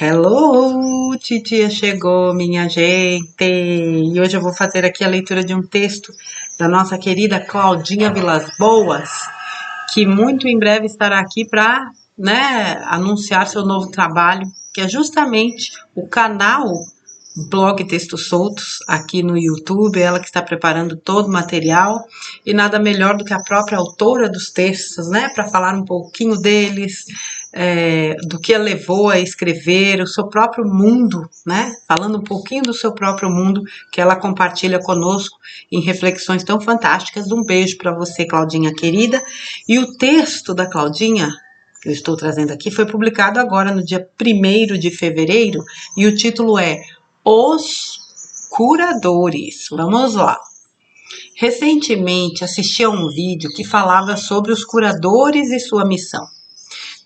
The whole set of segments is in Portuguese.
Hello, titia chegou, minha gente! E hoje eu vou fazer aqui a leitura de um texto da nossa querida Claudinha Vilas Boas, que muito em breve estará aqui para, anunciar seu novo trabalho, que é justamente o canal Blog Textos Soltos aqui no YouTube, ela que está preparando todo o material, e nada melhor do que a própria autora dos textos, para falar um pouquinho deles, do que a levou a escrever, o seu próprio mundo, falando um pouquinho do seu próprio mundo, que ela compartilha conosco em reflexões tão fantásticas. Um beijo para você, Claudinha querida. E o texto da Claudinha, que eu estou trazendo aqui, foi publicado agora no dia 1º de fevereiro, e o título é Os Curadores. Vamos lá. Recentemente assisti a um vídeo que falava sobre os curadores e sua missão.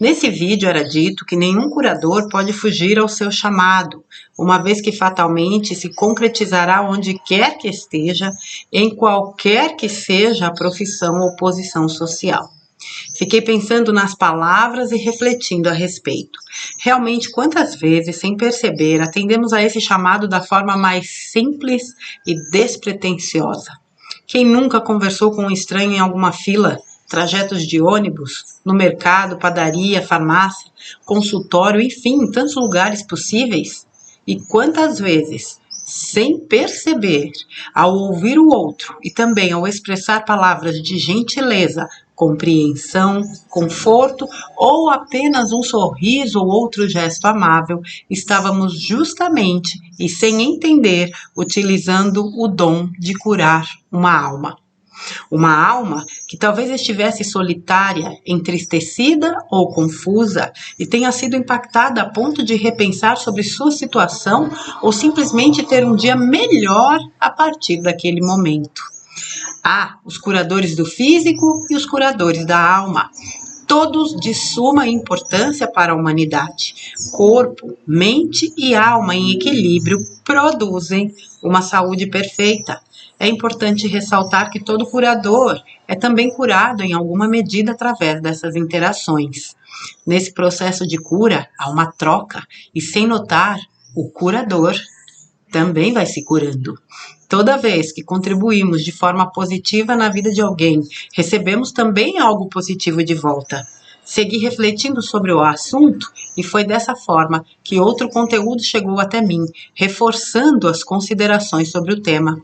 Nesse vídeo era dito que nenhum curador pode fugir ao seu chamado, uma vez que fatalmente se concretizará onde quer que esteja, em qualquer que seja a profissão ou posição social. Fiquei pensando nas palavras e refletindo a respeito. Realmente, quantas vezes, sem perceber, atendemos a esse chamado da forma mais simples e despretensiosa? Quem nunca conversou com um estranho em alguma fila, trajetos de ônibus, no mercado, padaria, farmácia, consultório, enfim, em tantos lugares possíveis? E quantas vezes, sem perceber, ao ouvir o outro e também ao expressar palavras de gentileza, compreensão, conforto ou apenas um sorriso ou outro gesto amável, estávamos justamente e sem entender utilizando o dom de curar uma alma. Uma alma que talvez estivesse solitária, entristecida ou confusa e tenha sido impactada a ponto de repensar sobre sua situação ou simplesmente ter um dia melhor a partir daquele momento. Há os curadores do físico e os curadores da alma, todos de suma importância para a humanidade. Corpo, mente e alma em equilíbrio produzem uma saúde perfeita. É importante ressaltar que todo curador é também curado em alguma medida através dessas interações. Nesse processo de cura, há uma troca e, sem notar, o curador também vai se curando. Toda vez que contribuímos de forma positiva na vida de alguém, recebemos também algo positivo de volta. Segui refletindo sobre o assunto e foi dessa forma que outro conteúdo chegou até mim, reforçando as considerações sobre o tema.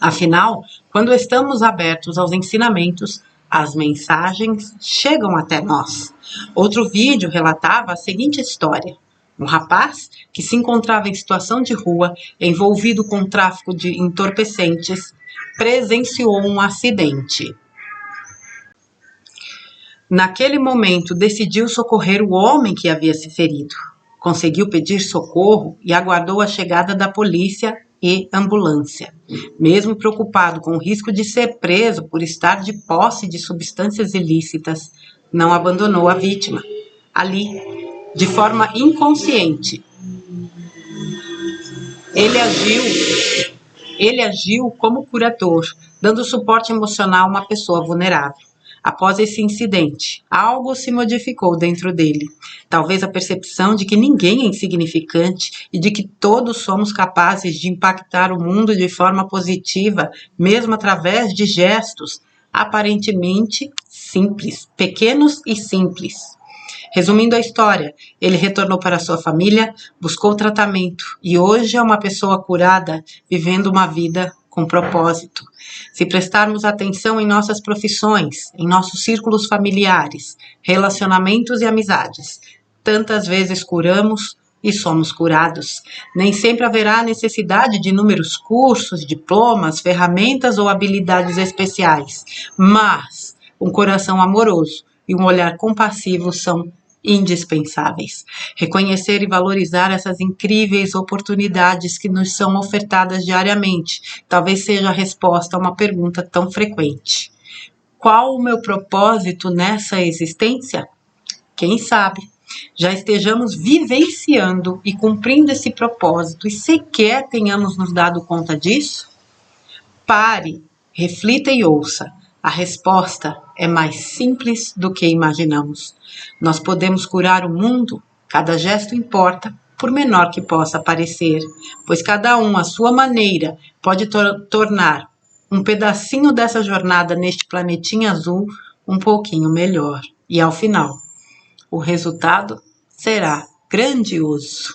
Afinal, quando estamos abertos aos ensinamentos, as mensagens chegam até nós. Outro vídeo relatava a seguinte história. Um rapaz que se encontrava em situação de rua, envolvido com tráfico de entorpecentes, presenciou um acidente. Naquele momento, decidiu socorrer o homem que havia se ferido. Conseguiu pedir socorro e aguardou a chegada da polícia e ambulância. Mesmo preocupado com o risco de ser preso por estar de posse de substâncias ilícitas, não abandonou a vítima. Ali, de forma inconsciente, ele agiu como curador, dando suporte emocional a uma pessoa vulnerável. Após esse incidente, algo se modificou dentro dele. Talvez a percepção de que ninguém é insignificante e de que todos somos capazes de impactar o mundo de forma positiva, mesmo através de gestos aparentemente simples, pequenos e simples. Resumindo a história, ele retornou para sua família, buscou tratamento e hoje é uma pessoa curada, vivendo uma vida com propósito. Se prestarmos atenção em nossas profissões, em nossos círculos familiares, relacionamentos e amizades, tantas vezes curamos e somos curados. Nem sempre haverá necessidade de inúmeros cursos, diplomas, ferramentas ou habilidades especiais, mas um coração amoroso e um olhar compassivo são indispensáveis. Reconhecer e valorizar essas incríveis oportunidades que nos são ofertadas diariamente, talvez seja a resposta a uma pergunta tão frequente. Qual o meu propósito nessa existência? Quem sabe já estejamos vivenciando e cumprindo esse propósito e sequer tenhamos nos dado conta disso? Pare, reflita e ouça. A resposta é mais simples do que imaginamos. Nós podemos curar o mundo, cada gesto importa, por menor que possa parecer, pois cada um, à sua maneira, pode tornar um pedacinho dessa jornada neste planetinha azul um pouquinho melhor. E ao final, o resultado será grandioso.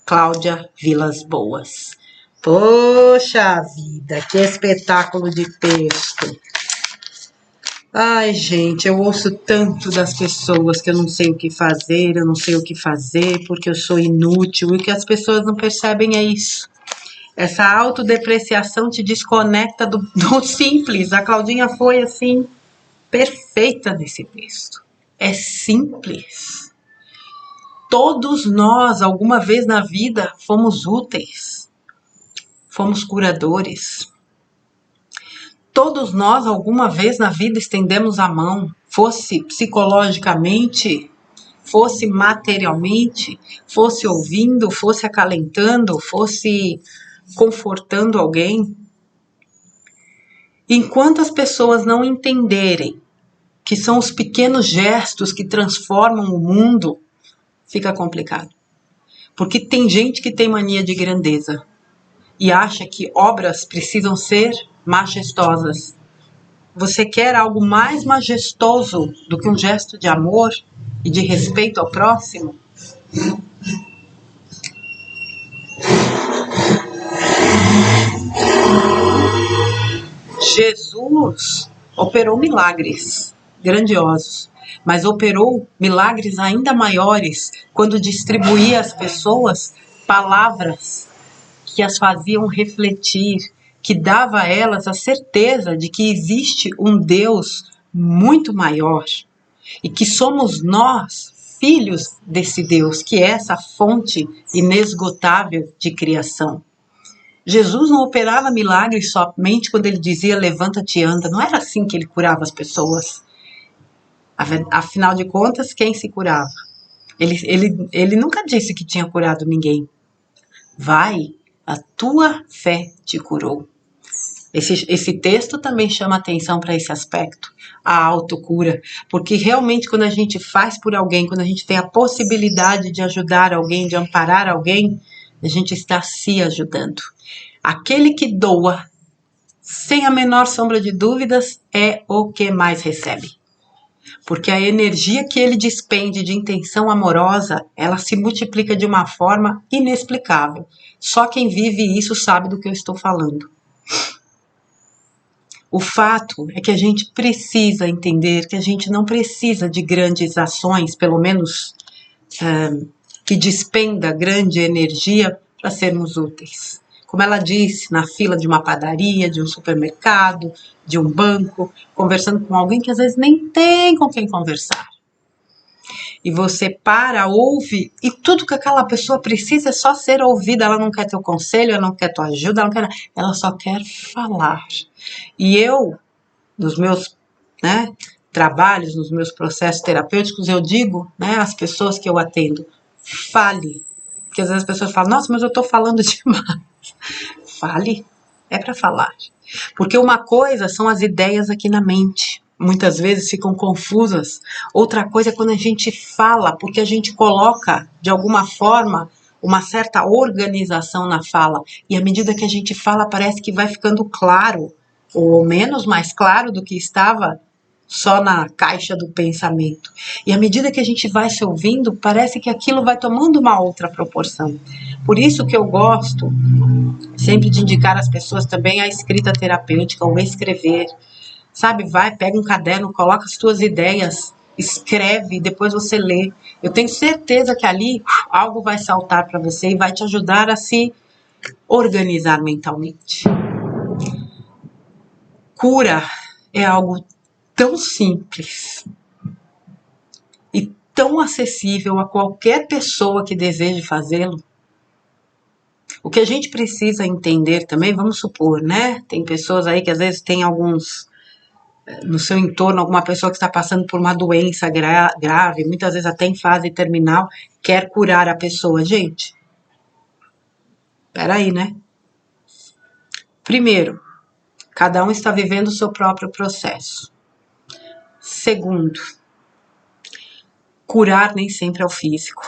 Cláudia Vilas Boas. Poxa vida, que espetáculo de texto! Ai, gente, eu ouço tanto das pessoas que eu não sei o que fazer, porque eu sou inútil, e o que as pessoas não percebem é isso. Essa autodepreciação te desconecta do simples. A Claudinha foi, assim, perfeita nesse texto. É simples. Todos nós, alguma vez na vida, fomos úteis. Fomos curadores. Todos nós, alguma vez na vida, estendemos a mão, fosse psicologicamente, fosse materialmente, fosse ouvindo, fosse acalentando, fosse confortando alguém. Enquanto as pessoas não entenderem que são os pequenos gestos que transformam o mundo, fica complicado. Porque tem gente que tem mania de grandeza e acha que obras precisam ser majestosas. Você quer algo mais majestoso do que um gesto de amor e de respeito ao próximo? Jesus operou milagres grandiosos, mas operou milagres ainda maiores quando distribuía às pessoas palavras que as faziam refletir, que dava a elas a certeza de que existe um Deus muito maior e que somos nós, filhos desse Deus, que é essa fonte inesgotável de criação. Jesus não operava milagres somente quando ele dizia levanta-te e anda. Não era assim que ele curava as pessoas. Afinal de contas, quem se curava? Ele nunca disse que tinha curado ninguém. Vai, a tua fé te curou. Esse texto também chama atenção para esse aspecto, a autocura, porque realmente quando a gente faz por alguém, quando a gente tem a possibilidade de ajudar alguém, de amparar alguém, a gente está se ajudando. Aquele que doa, sem a menor sombra de dúvidas, é o que mais recebe. Porque a energia que ele despende de intenção amorosa, ela se multiplica de uma forma inexplicável. Só quem vive isso sabe do que eu estou falando. O fato é que a gente precisa entender que a gente não precisa de grandes ações, pelo menos que despenda grande energia para sermos úteis. Como ela disse, na fila de uma padaria, de um supermercado, de um banco, conversando com alguém que às vezes nem tem com quem conversar. E você para, ouve, e tudo que aquela pessoa precisa é só ser ouvida. Ela não quer teu conselho, ela não quer tua ajuda, ela só quer falar. E eu, nos meus trabalhos, nos meus processos terapêuticos, eu digo às pessoas que eu atendo, fale. Porque às vezes as pessoas falam, nossa, mas eu estou falando demais. Fale, é para falar. Porque uma coisa são as ideias aqui na mente. Muitas vezes ficam confusas. Outra coisa é quando a gente fala, porque a gente coloca, de alguma forma, uma certa organização na fala. E à medida que a gente fala, parece que vai ficando claro, ou menos mais claro do que estava só na caixa do pensamento. E à medida que a gente vai se ouvindo, parece que aquilo vai tomando uma outra proporção. Por isso que eu gosto sempre de indicar às pessoas também a escrita terapêutica, ou escrever. Sabe, vai, pega um caderno, coloca as tuas ideias, escreve e depois você lê. Eu tenho certeza que ali algo vai saltar para você e vai te ajudar a se organizar mentalmente. Cura é algo tão simples e tão acessível a qualquer pessoa que deseje fazê-lo. O que a gente precisa entender também, vamos supor, tem pessoas aí que às vezes tem no seu entorno, alguma pessoa que está passando por uma doença grave, muitas vezes até em fase terminal, quer curar a pessoa. Gente, peraí, Primeiro, cada um está vivendo o seu próprio processo. Segundo, curar nem sempre é o físico.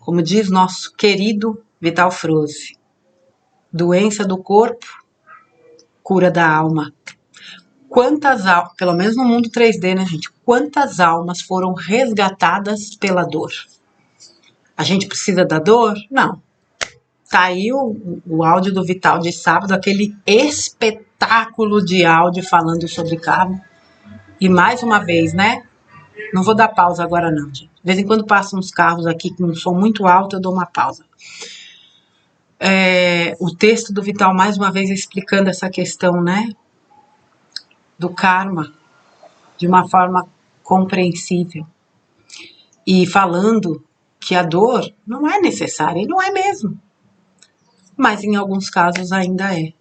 Como diz nosso querido Vital Froze, doença do corpo, cura da alma. Quantas almas, pelo menos no mundo 3D, né, gente? Quantas almas foram resgatadas pela dor? A gente precisa da dor? Não. Tá aí o áudio do Vital de sábado, aquele espetáculo de áudio falando sobre carro. E mais uma vez, né? Não vou dar pausa agora não, gente. De vez em quando passam uns carros aqui com um som muito alto, eu dou uma pausa. O texto do Vital, mais uma vez, explicando essa questão, né? Do karma, de uma forma compreensível. E falando que a dor não é necessária, e não é mesmo. Mas em alguns casos ainda é.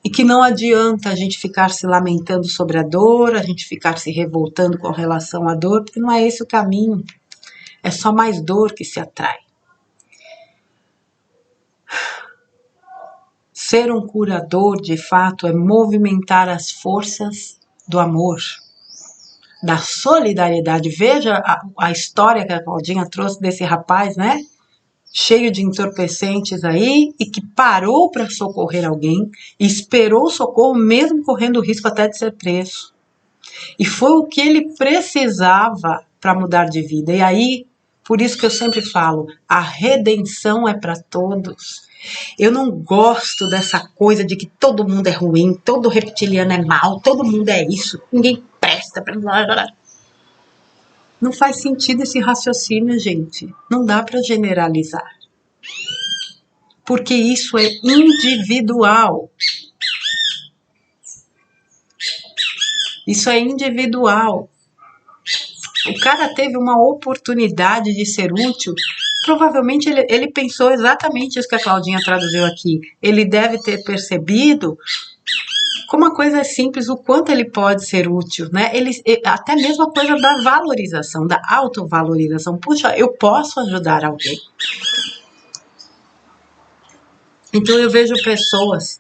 E que não adianta a gente ficar se lamentando sobre a dor, a gente ficar se revoltando com relação à dor, porque não é esse o caminho. É só mais dor que se atrai. Ser um curador, de fato, é movimentar as forças do amor, da solidariedade. Veja a história que a Claudinha trouxe desse rapaz, né? Cheio de entorpecentes aí, e que parou para socorrer alguém, e esperou o socorro mesmo correndo o risco até de ser preso. E foi o que ele precisava para mudar de vida. E aí, por isso que eu sempre falo, a redenção é para todos. Eu não gosto dessa coisa de que todo mundo é ruim, todo reptiliano é mau, todo mundo é isso, ninguém presta. Não faz sentido esse raciocínio, gente. Não dá para generalizar. Porque isso é individual. Isso é individual. O cara teve uma oportunidade de ser útil. Provavelmente ele pensou exatamente isso que a Claudinha traduziu aqui. Ele deve ter percebido como uma coisa simples, o quanto ele pode ser útil, né? Até mesmo a coisa da valorização, da autovalorização. Puxa, eu posso ajudar alguém. Então eu vejo pessoas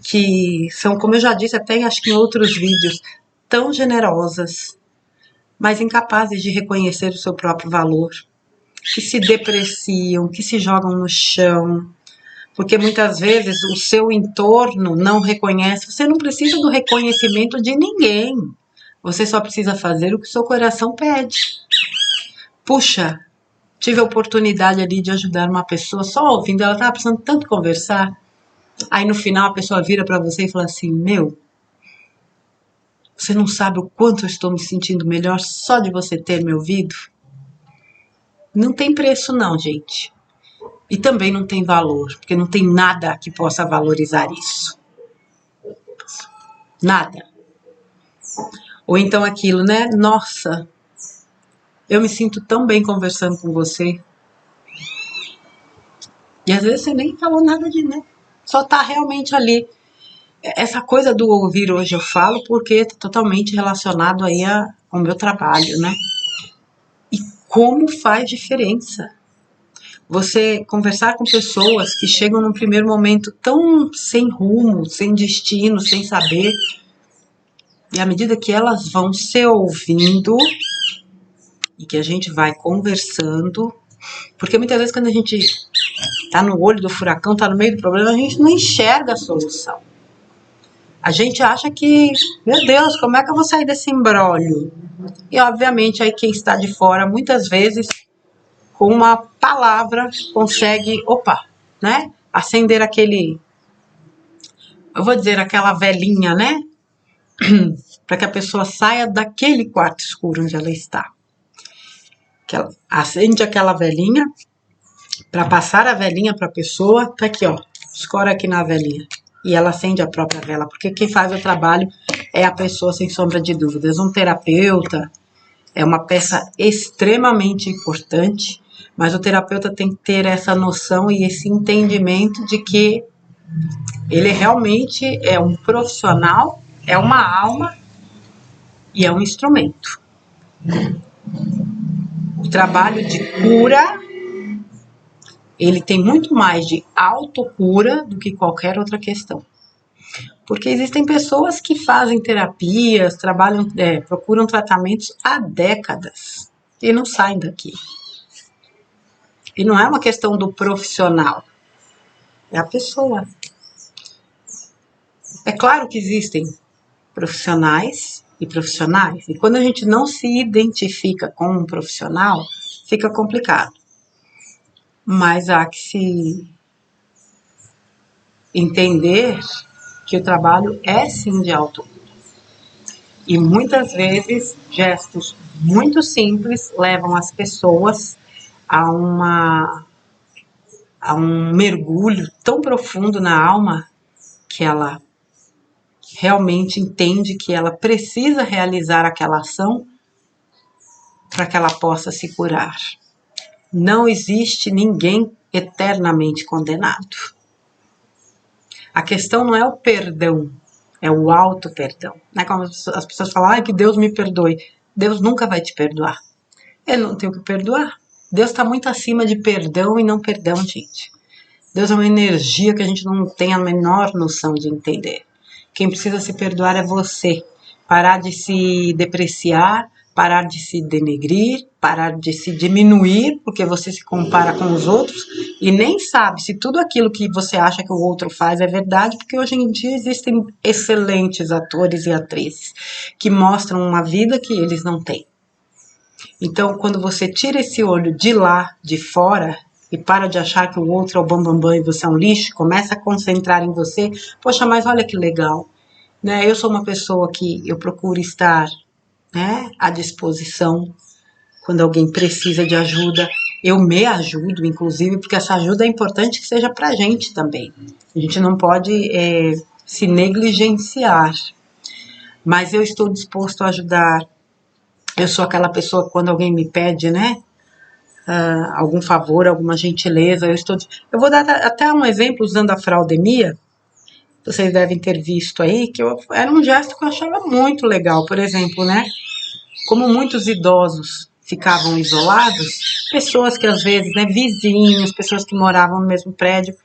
que são, como eu já disse até acho que em outros vídeos, tão generosas, mas incapazes de reconhecer o seu próprio valor, que se depreciam, que se jogam no chão, porque muitas vezes o seu entorno não reconhece. Você não precisa do reconhecimento de ninguém. Você só precisa fazer o que o seu coração pede. Puxa, tive a oportunidade ali de ajudar uma pessoa, só ouvindo, ela estava precisando tanto conversar. Aí no final a pessoa vira para você e fala assim, meu, você não sabe o quanto eu estou me sentindo melhor só de você ter me ouvido? Não tem preço não, gente. E também não tem valor, porque não tem nada que possa valorizar isso. Nada. Ou então aquilo, né? Nossa, eu me sinto tão bem conversando com você. E às vezes você nem falou nada de, né? Só tá realmente ali. Essa coisa do ouvir hoje eu falo porque está totalmente relacionado aí ao meu trabalho, né? E como faz diferença você conversar com pessoas que chegam num primeiro momento tão sem rumo, sem destino, sem saber, e à medida que elas vão se ouvindo e que a gente vai conversando, porque muitas vezes quando a gente tá no olho do furacão, tá no meio do problema, a gente não enxerga a solução. A gente acha que, meu Deus, como é que eu vou sair desse imbróglio? E obviamente aí quem está de fora, muitas vezes, com uma palavra, consegue, né? Acender aquele, eu vou dizer, aquela velinha, né? Para que a pessoa saia daquele quarto escuro onde ela está. Que ela acende aquela velinha, para passar a velinha para a pessoa, tá aqui, ó, escora aqui na velinha. E ela acende a própria vela, porque quem faz o trabalho é a pessoa, sem sombra de dúvidas. Um terapeuta é uma peça extremamente importante, mas o terapeuta tem que ter essa noção e esse entendimento de que ele realmente é um profissional, é uma alma e é um instrumento. O trabalho de cura, ele tem muito mais de autocura do que qualquer outra questão. Porque existem pessoas que fazem terapias, trabalham, procuram tratamentos há décadas e não saem daqui. E não é uma questão do profissional, é a pessoa. É claro que existem profissionais e profissionais, e quando a gente não se identifica com um profissional, fica complicado. Mas há que se entender que o trabalho é sim de autocura. E muitas vezes gestos muito simples levam as pessoas a um mergulho tão profundo na alma que ela realmente entende que ela precisa realizar aquela ação para que ela possa se curar. Não existe ninguém eternamente condenado. A questão não é o perdão, é o auto-perdão. Não é como as pessoas falam, que Deus me perdoe. Deus nunca vai te perdoar. Ele não tem o que perdoar. Deus está muito acima de perdão e não perdão, gente. Deus é uma energia que a gente não tem a menor noção de entender. Quem precisa se perdoar é você. Parar de se depreciar, parar de se denegrir, parar de se diminuir, porque você se compara com os outros e nem sabe se tudo aquilo que você acha que o outro faz é verdade, porque hoje em dia existem excelentes atores e atrizes que mostram uma vida que eles não têm. Então, quando você tira esse olho de lá, de fora, e para de achar que o outro é o bambambam e você é um lixo, começa a concentrar em você, poxa, mas olha que legal, né? Eu sou uma pessoa que eu procuro estar, né, à disposição quando alguém precisa de ajuda, eu me ajudo, inclusive, porque essa ajuda é importante que seja pra gente também. A gente não pode se negligenciar, mas eu estou disposto a ajudar. Eu sou aquela pessoa que quando alguém me pede, né, algum favor, alguma gentileza, eu vou dar até um exemplo usando a fraudemia. Vocês devem ter visto aí que era um gesto que eu achava muito legal. Por exemplo, né, como muitos idosos ficavam isolados, pessoas que às vezes, né, vizinhos, pessoas que moravam no mesmo prédio,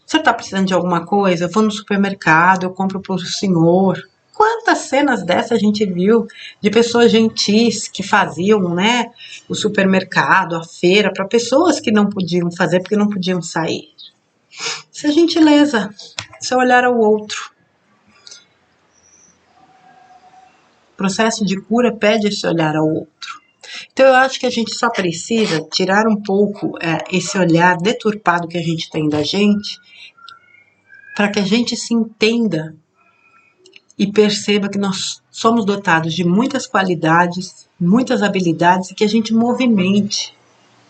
você está precisando de alguma coisa? Eu vou no supermercado, eu compro para o senhor. Quantas cenas dessas a gente viu de pessoas gentis que faziam, né, o supermercado, a feira, para pessoas que não podiam fazer porque não podiam sair. Isso é gentileza, isso é olhar ao outro. O processo de cura pede esse olhar ao outro. Então eu acho que a gente só precisa tirar um pouco esse olhar deturpado que a gente tem da gente, para que a gente se entenda e perceba que nós somos dotados de muitas qualidades, muitas habilidades e que a gente movimente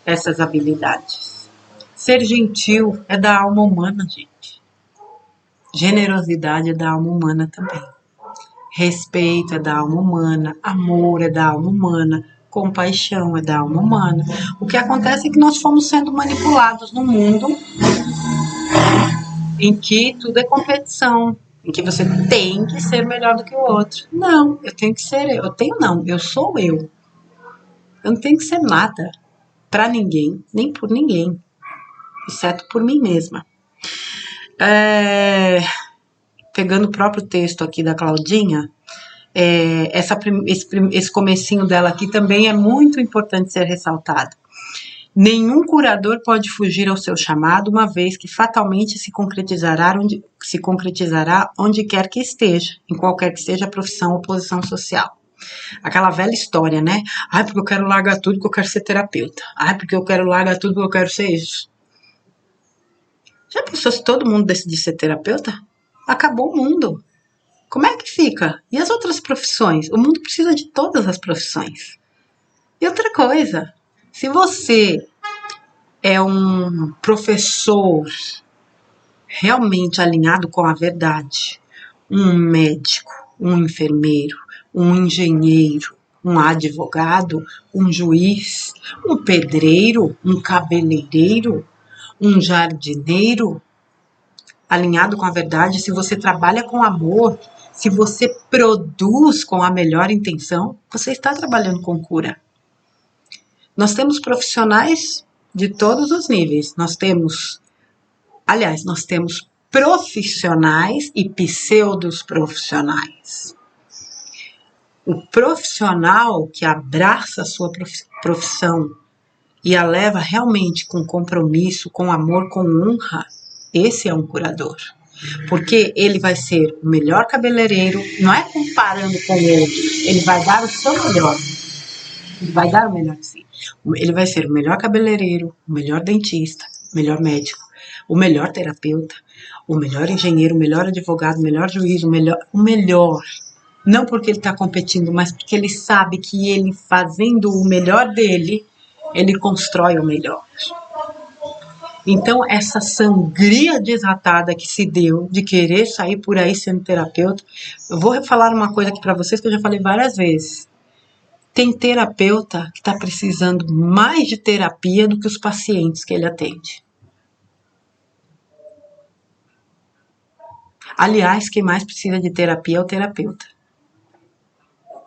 essas habilidades. Ser gentil é da alma humana, gente. Generosidade é da alma humana também. Respeito é da alma humana, amor é da alma humana, compaixão é da alma humana. O que acontece é que nós fomos sendo manipulados num mundo em que tudo é competição, em que você tem que ser melhor do que o outro. Não, eu tenho que ser eu. Eu sou eu. Eu não tenho que ser nada para ninguém, nem por ninguém, exceto por mim mesma. Pegando o próprio texto aqui da Claudinha, esse comecinho dela aqui também é muito importante ser ressaltado. Nenhum curador pode fugir ao seu chamado, uma vez que fatalmente se concretizará onde quer que esteja, em qualquer que seja a profissão ou posição social. Aquela velha história, né? Porque eu quero largar tudo porque eu quero ser terapeuta. Porque eu quero largar tudo porque eu quero ser isso. Já pensou se todo mundo decidir ser terapeuta? Acabou o mundo. Como é que fica? E as outras profissões? O mundo precisa de todas as profissões. E outra coisa, se você é um professor realmente alinhado com a verdade, um médico, um enfermeiro, um engenheiro, um advogado, um juiz, um pedreiro, um cabeleireiro, um jardineiro, alinhado com a verdade, se você trabalha com amor, se você produz com a melhor intenção, você está trabalhando com cura. Nós temos profissionais de todos os níveis. Nós temos profissionais e pseudos profissionais. O profissional que abraça a sua profissão e a leva realmente com compromisso, com amor, com honra, esse é um curador. Porque ele vai ser o melhor cabeleireiro, não é comparando com o outro, ele vai dar o seu melhor. Ele vai dar o melhor de si. Ele vai ser o melhor cabeleireiro, o melhor dentista, o melhor médico, o melhor terapeuta, o melhor engenheiro, o melhor advogado, o melhor juiz, o melhor. Não porque ele está competindo, mas porque ele sabe que ele fazendo o melhor dele, ele constrói o melhor. Então, essa sangria desatada que se deu de querer sair por aí sendo terapeuta, eu vou falar uma coisa aqui para vocês que eu já falei várias vezes. Tem terapeuta que está precisando mais de terapia do que os pacientes que ele atende. Aliás, quem mais precisa de terapia é o terapeuta.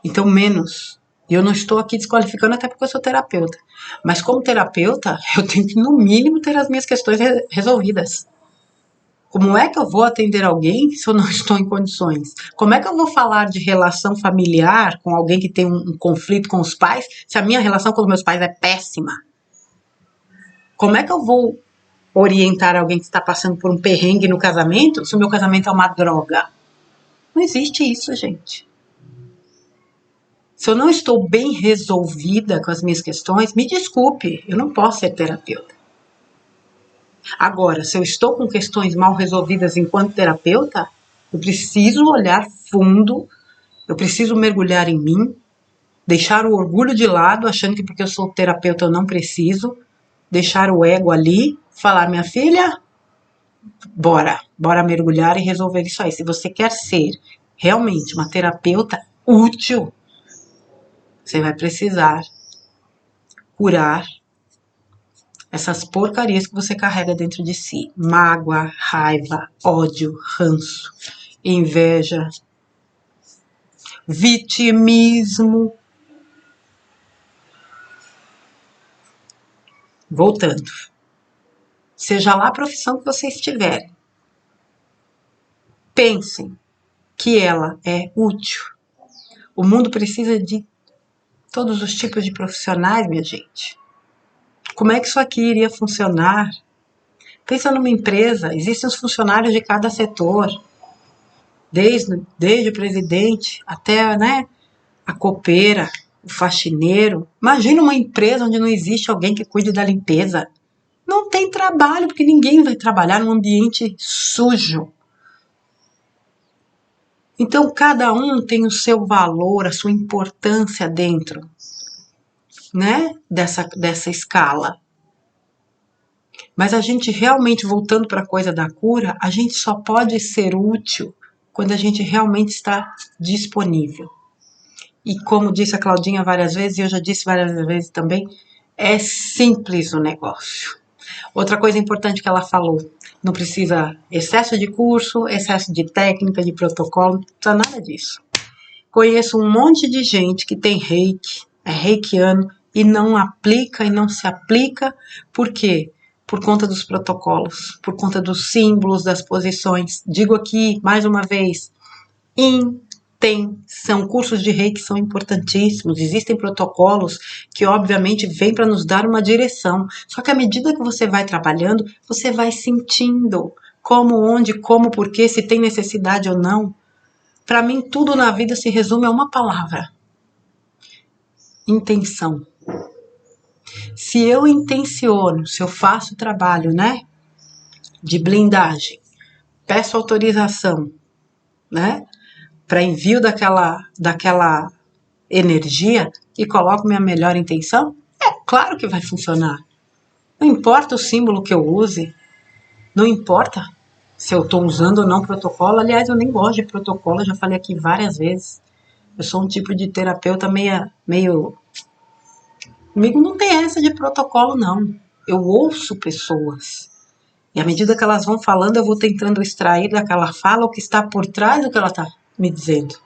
Então, menos. E eu não estou aqui desqualificando até porque eu sou terapeuta. Mas como terapeuta, eu tenho que, no mínimo, ter as minhas questões resolvidas. Como é que eu vou atender alguém se eu não estou em condições? Como é que eu vou falar de relação familiar com alguém que tem um conflito com os pais se a minha relação com os meus pais é péssima? Como é que eu vou orientar alguém que está passando por um perrengue no casamento se o meu casamento é uma droga? Não existe isso, gente. Se eu não estou bem resolvida com as minhas questões, me desculpe, eu não posso ser terapeuta. Agora, se eu estou com questões mal resolvidas enquanto terapeuta, eu preciso olhar fundo, eu preciso mergulhar em mim, deixar o orgulho de lado, achando que porque eu sou terapeuta eu não preciso, deixar o ego ali, falar, minha filha, bora mergulhar e resolver isso aí. Se você quer ser realmente uma terapeuta útil, você vai precisar curar essas porcarias que você carrega dentro de si. Mágoa, raiva, ódio, ranço, inveja, vitimismo. Voltando. Seja lá a profissão que você estiver, pensem que ela é útil. O mundo precisa de todos os tipos de profissionais, minha gente. Como é que isso aqui iria funcionar? Pensa numa empresa, existem os funcionários de cada setor, desde o presidente até, né, a copeira, o faxineiro. Imagina uma empresa onde não existe alguém que cuide da limpeza. Não tem trabalho, porque ninguém vai trabalhar num ambiente sujo. Então, cada um tem o seu valor, a sua importância dentro, né, dessa escala. Mas a gente realmente, voltando para a coisa da cura, a gente só pode ser útil quando a gente realmente está disponível. E como disse a Claudinha várias vezes, e eu já disse várias vezes também, é simples o negócio. Outra coisa importante que ela falou, não precisa excesso de curso, excesso de técnica, de protocolo, não precisa nada disso. Conheço um monte de gente que tem reiki, é reikiano, e não aplica e não se aplica. Por quê? Por conta dos protocolos, por conta dos símbolos, das posições. Digo aqui, mais uma vez, intenção. Cursos de reiki são importantíssimos. Existem protocolos que, obviamente, vêm para nos dar uma direção. Só que à medida que você vai trabalhando, você vai sentindo como, onde, como, porquê, se tem necessidade ou não. Para mim, tudo na vida se resume a uma palavra: intenção. Se eu intenciono, se eu faço o trabalho, né, de blindagem, peço autorização, né, para envio daquela energia e coloco minha melhor intenção, é claro que vai funcionar. Não importa o símbolo que eu use, não importa se eu estou usando ou não protocolo. Aliás, eu nem gosto de protocolo, eu já falei aqui várias vezes. Eu sou um tipo de terapeuta meio... Comigo não tem essa de protocolo, não. Eu ouço pessoas. E à medida que elas vão falando, eu vou tentando extrair daquela fala o que está por trás do que ela está me dizendo.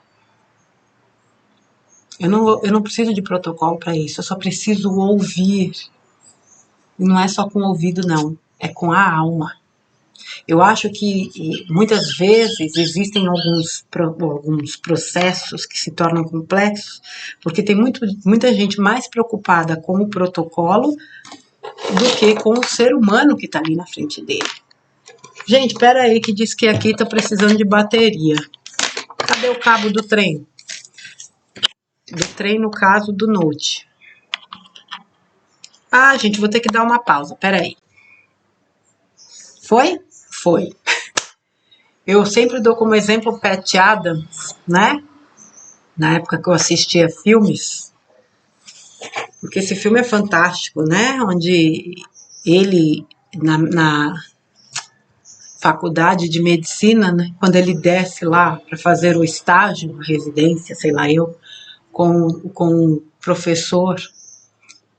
Eu não preciso de protocolo para isso, eu só preciso ouvir. E não é só com o ouvido, não. É com a alma. Eu acho que muitas vezes existem alguns processos que se tornam complexos, porque tem muita gente mais preocupada com o protocolo do que com o ser humano que tá ali na frente dele. Gente, pera aí que diz que aqui tá precisando de bateria. Cadê o cabo do trem? Do trem, no caso, do Note. Ah, gente, vou ter que dar uma pausa, pera aí. Foi? Foi. Eu sempre dou como exemplo Patch Adams, né? Na época que eu assistia filmes. Porque esse filme é fantástico, né? Onde ele, na faculdade de medicina, né? Quando ele desce lá para fazer o estágio, a residência, sei lá eu, com o professor,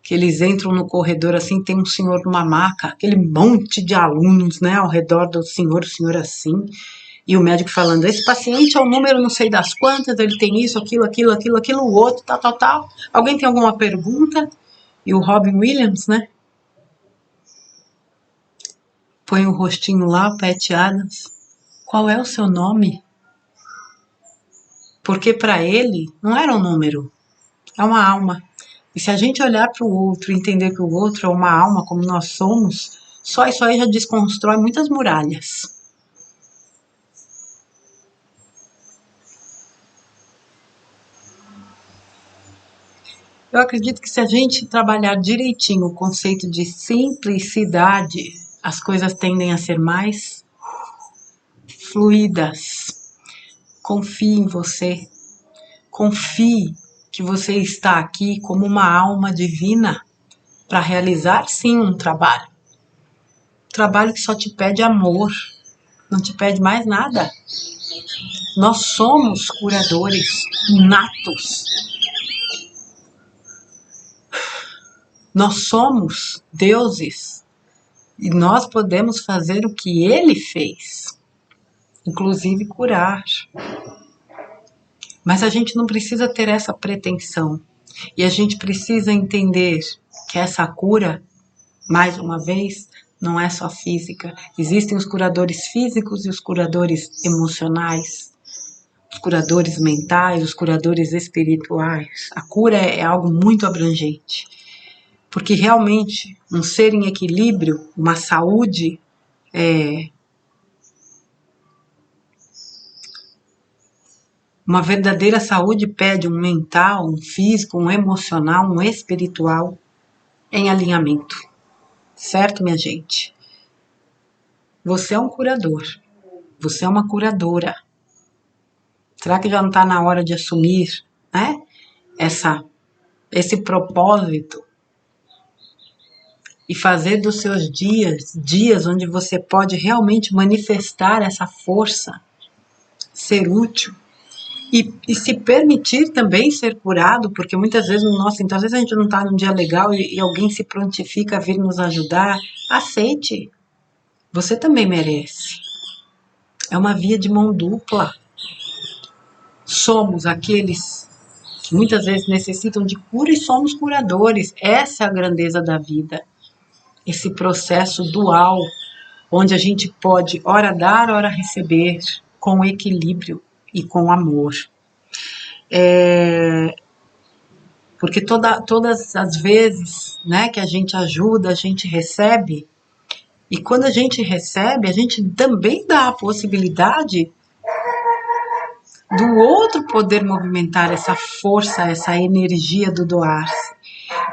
que eles entram no corredor assim, tem um senhor numa maca, aquele monte de alunos, né, ao redor do senhor, o senhor assim, e o médico falando, esse paciente é o número não sei das quantas, ele tem isso, aquilo, o outro, tal. Alguém tem alguma pergunta? E o Robin Williams, né, põe o rostinho lá, o Patch Adams. Qual é o seu nome? Porque para ele não era um número, é uma alma. E se a gente olhar para o outro e entender que o outro é uma alma como nós somos, só isso aí já desconstrói muitas muralhas. Eu acredito que se a gente trabalhar direitinho o conceito de simplicidade, as coisas tendem a ser mais fluidas. Confie em você. Confie que você está aqui como uma alma divina para realizar sim um trabalho. Trabalho que só te pede amor, não te pede mais nada. Nós somos curadores natos. Nós somos deuses e nós podemos fazer o que ele fez, inclusive curar. Mas a gente não precisa ter essa pretensão. E a gente precisa entender que essa cura, mais uma vez, não é só física. Existem os curadores físicos e os curadores emocionais, os curadores mentais, os curadores espirituais. A cura é algo muito abrangente. Porque realmente um ser em equilíbrio, uma saúde uma verdadeira saúde pede um mental, um físico, um emocional, um espiritual em alinhamento. Certo, minha gente? Você é um curador. Você é uma curadora. Será que já não está na hora de assumir, né, esse propósito e fazer dos seus dias onde você pode realmente manifestar essa força, ser útil e se permitir também ser curado, porque muitas vezes, nossa, então às vezes a gente não está num dia legal e alguém se prontifica a vir nos ajudar, aceite, você também merece. É uma via de mão dupla. Somos aqueles que muitas vezes necessitam de cura e somos curadores. Essa é a grandeza da vida. Esse processo dual, onde a gente pode ora dar, ora receber, com equilíbrio e com amor. Porque todas as vezes, né, que a gente ajuda, a gente recebe, e quando a gente recebe, a gente também dá a possibilidade do outro poder movimentar essa força, essa energia do doar-se.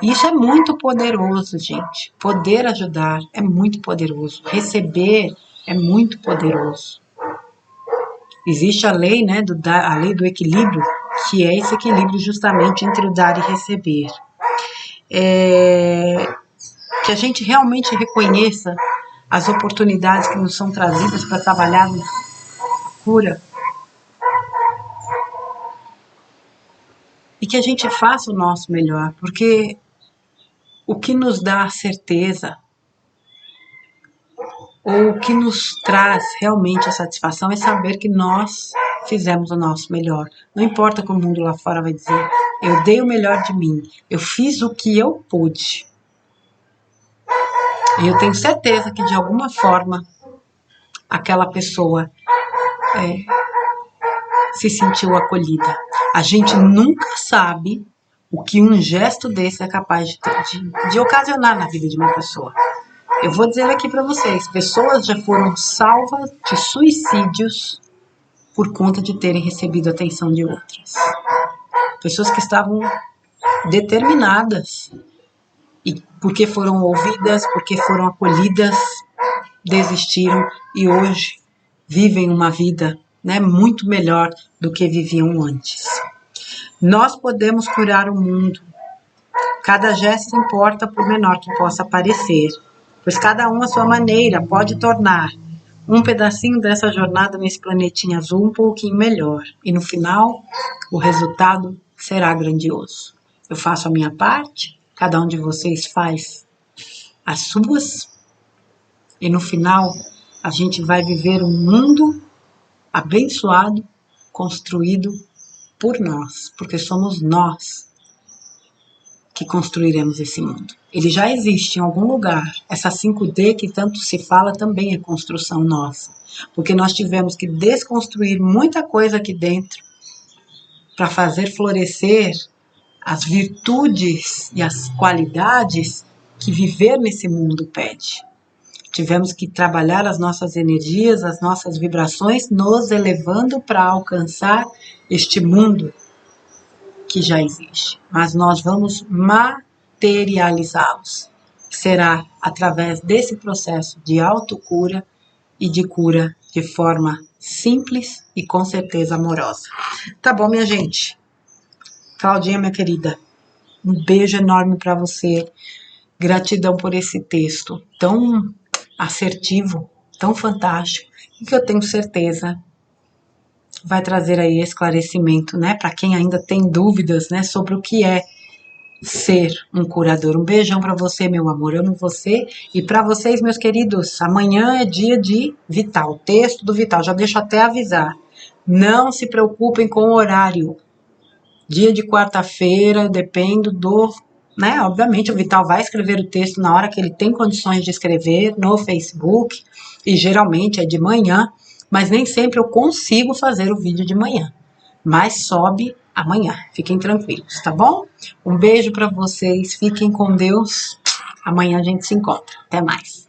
Isso é muito poderoso, gente. Poder ajudar é muito poderoso. Receber é muito poderoso. Existe a lei, né, a lei do equilíbrio, que é esse equilíbrio justamente entre o dar e receber. Que a gente realmente reconheça as oportunidades que nos são trazidas para trabalhar na cura e que a gente faça o nosso melhor, porque o que nos dá a certeza ou o que nos traz realmente a satisfação é saber que nós fizemos o nosso melhor. Não importa o que o mundo lá fora vai dizer, eu dei o melhor de mim, eu fiz o que eu pude. E eu tenho certeza que de alguma forma aquela pessoa se sentiu acolhida. A gente nunca sabe o que um gesto desse é capaz de ocasionar na vida de uma pessoa. Eu vou dizer aqui para vocês, pessoas já foram salvas de suicídios por conta de terem recebido a atenção de outras. Pessoas que estavam determinadas e porque foram ouvidas, porque foram acolhidas, desistiram e hoje vivem uma vida, né, muito melhor do que viviam antes. Nós podemos curar o mundo. Cada gesto importa, por menor que possa parecer, pois cada um à sua maneira pode tornar um pedacinho dessa jornada nesse planetinha azul um pouquinho melhor. E no final, o resultado será grandioso. Eu faço a minha parte, cada um de vocês faz as suas, e no final a gente vai viver um mundo abençoado, construído por nós, porque somos nós que construiremos esse mundo. Ele já existe em algum lugar. Essa 5D que tanto se fala também é construção nossa, porque nós tivemos que desconstruir muita coisa aqui dentro para fazer florescer as virtudes e as qualidades que viver nesse mundo pede. Tivemos que trabalhar as nossas energias, as nossas vibrações, nos elevando para alcançar este mundo que já existe. Mas nós vamos materializá-los. Será através desse processo de autocura e de cura de forma simples e com certeza amorosa. Tá bom, minha gente? Claudinha, minha querida, um beijo enorme para você. Gratidão por esse texto tão assertivo, tão fantástico, e que eu tenho certeza vai trazer aí esclarecimento, né, para quem ainda tem dúvidas, né, sobre o que é ser um curador. Um beijão para você, meu amor, amo você, e para vocês, meus queridos, amanhã é dia de Vital, texto do Vital, já deixo até avisar, não se preocupem com o horário, dia de quarta-feira, eu dependo do, né, obviamente o Vital vai escrever o texto na hora que ele tem condições de escrever no Facebook, e geralmente é de manhã, mas nem sempre eu consigo fazer o vídeo de manhã, mas sobe amanhã, fiquem tranquilos, tá bom? Um beijo para vocês, fiquem com Deus, amanhã a gente se encontra, até mais.